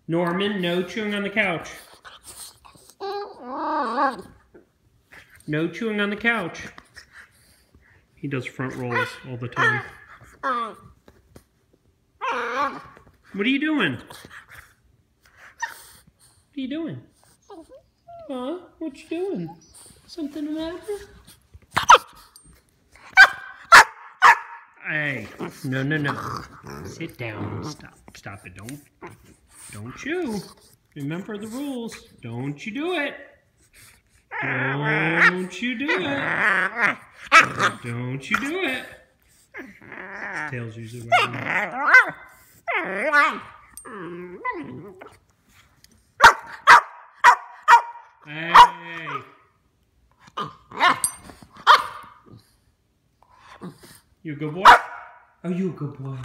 Norman, no chewing on the couch. No chewing on the couch. He does front rolls all the time. What are you doing? What are you doing? Huh? What you doing? Something the matter? Hey, no. Sit down. Stop it. Don't chew. Remember the rules. Don't you do it. Don't you do it. Don't you do it. His tail's usually right. Hey. You a good boy? Oh, you a good boy.